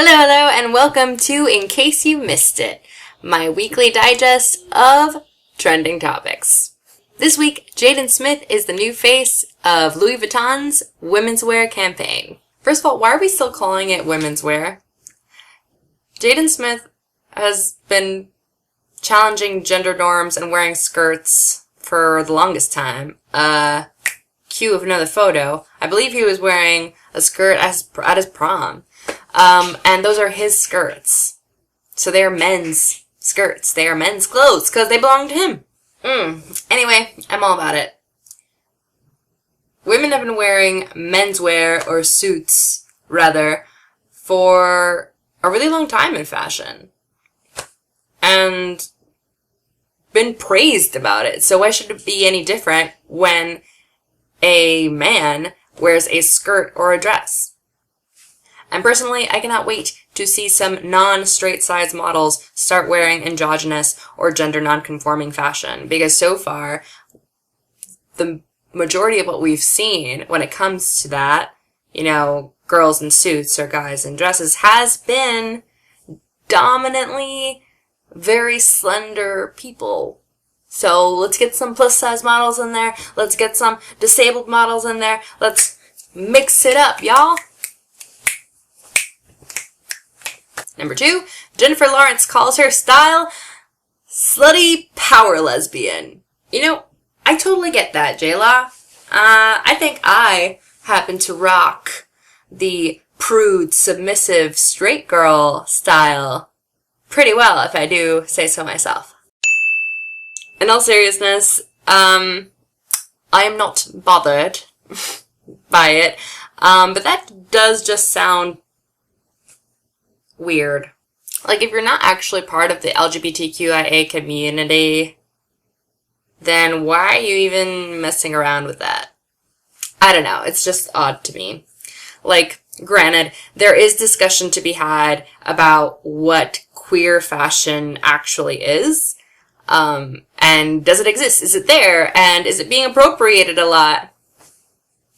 Hello, and welcome to In Case You Missed It, my weekly digest of trending topics. This week, Jaden Smith is the new face of Louis Vuitton's women's wear campaign. First of all, why are we still calling it women's wear? Jaden Smith has been challenging gender norms and wearing skirts for the longest time. Cue of another photo. I believe he was wearing a skirt at his prom. And those are his skirts. So they are men's skirts. They are men's clothes because they belong to him. Anyway, I'm all about it. Women have been wearing menswear, or suits, rather, for a really long time in fashion. And been praised about it. So why should it be any different when a man wears a skirt or a dress? And personally, I cannot wait to see some non-straight size models start wearing androgynous or gender non-conforming fashion. Because so far, the majority of what we've seen when it comes to that, girls in suits or guys in dresses, has been dominantly very slender people. So let's get some plus size models in there. Let's get some disabled models in there. Let's mix it up, y'all. Number 2, Jennifer Lawrence calls her style slutty power lesbian. I totally get that, JLaw. I think I happen to rock the prude, submissive, straight girl style pretty well, if I do say so myself. In all seriousness, I am not bothered by it, but that does just sound weird. Like, if you're not actually part of the LGBTQIA community, then why are you even messing around with that? I don't know. It's just odd to me. Like, granted, there is discussion to be had about what queer fashion actually is. And does it exist? Is it there? And is it being appropriated a lot?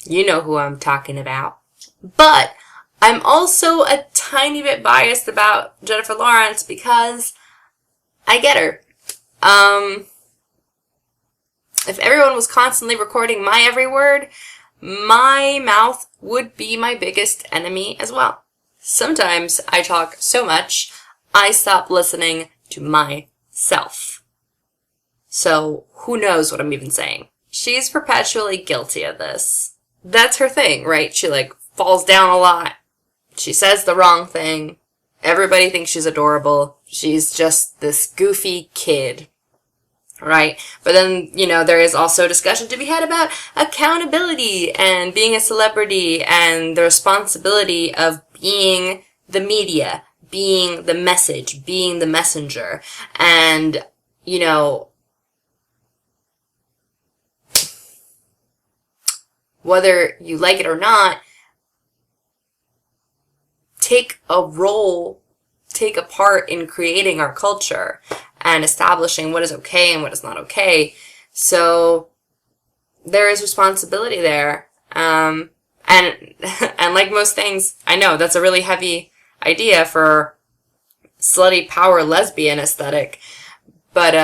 You know who I'm talking about. But I'm also a tiny bit biased about Jennifer Lawrence because I get her. If everyone was constantly recording my every word, my mouth would be my biggest enemy as well. Sometimes I talk so much, I stop listening to myself. So who knows what I'm even saying? She's perpetually guilty of this. That's her thing, right? She falls down a lot. She says the wrong thing. Everybody thinks she's adorable. She's just this goofy kid, right? But then, there is also discussion to be had about accountability and being a celebrity and the responsibility of being the media, being the message, being the messenger. And, whether you like it or not, take a part in creating our culture and establishing what is okay and what is not okay. So there is responsibility there. And like most things, I know that's a really heavy idea for slutty power lesbian aesthetic. But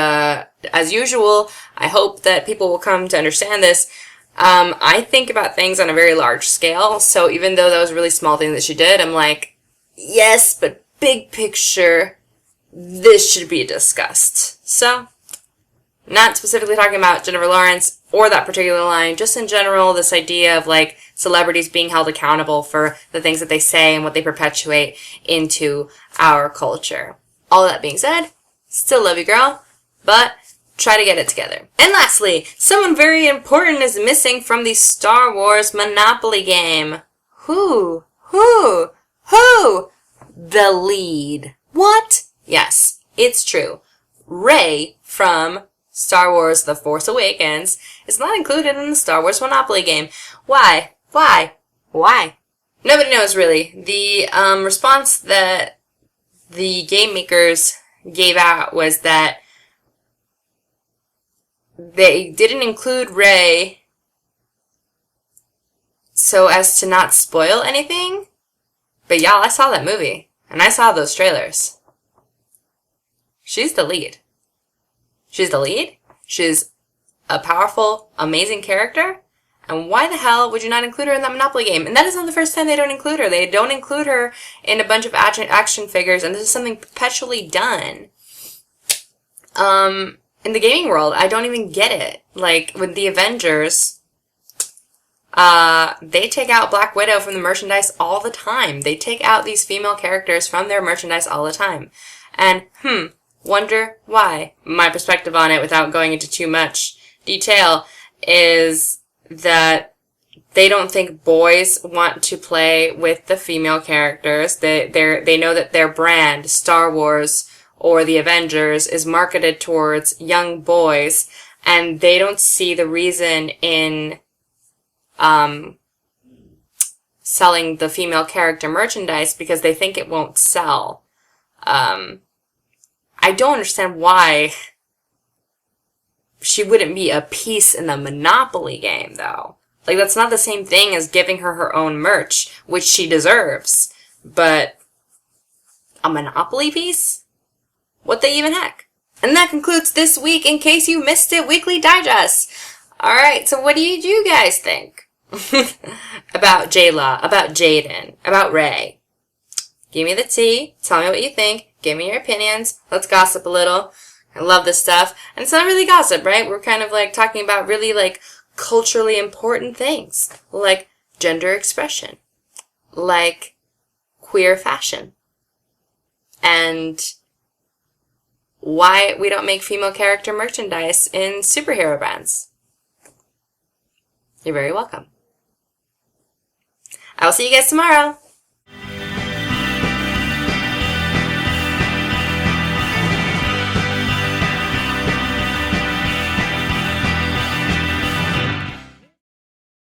as usual, I hope that people will come to understand this. I think about things on a very large scale, so even though that was a really small thing that she did, I'm like, yes, but big picture, this should be discussed. So, not specifically talking about Jennifer Lawrence or that particular line, just in general, this idea of, celebrities being held accountable for the things that they say and what they perpetuate into our culture. All that being said, still love you, girl, but try to get it together. And lastly, someone very important is missing from the Star Wars Monopoly game. Who? The lead. What? Yes, it's true. Rey from Star Wars The Force Awakens is not included in the Star Wars Monopoly game. Why? Nobody knows, really. The response that the game makers gave out was that they didn't include Rey so as to not spoil anything. But y'all, I saw that movie. And I saw those trailers. She's the lead. She's the lead. She's a powerful, amazing character. And why the hell would you not include her in that Monopoly game? And that is not the first time they don't include her. They don't include her in a bunch of action figures, and this is something perpetually done. In the gaming world, I don't even get it. Like, with the Avengers, they take out Black Widow from the merchandise all the time. They take out these female characters from their merchandise all the time. And, wonder why. My perspective on it, without going into too much detail, is that they don't think boys want to play with the female characters. They know that their brand, Star Wars or the Avengers, is marketed towards young boys, and they don't see the reason in selling the female character merchandise because they think it won't sell. I don't understand why she wouldn't be a piece in the Monopoly game, though. Like, that's not the same thing as giving her her own merch, which she deserves. But a Monopoly piece? What the even heck? And that concludes this week, in case you missed it, Weekly Digest. Alright, so what do you guys think? About JLaw, about Jaden, about Ray? Give me the tea. Tell me what you think. Give me your opinions. Let's gossip a little. I love this stuff. And it's not really gossip, right? We're kind of like talking about really like culturally important things. Like gender expression. Like queer fashion. And why we don't make female character merchandise in superhero brands. You're very welcome. I will see you guys tomorrow.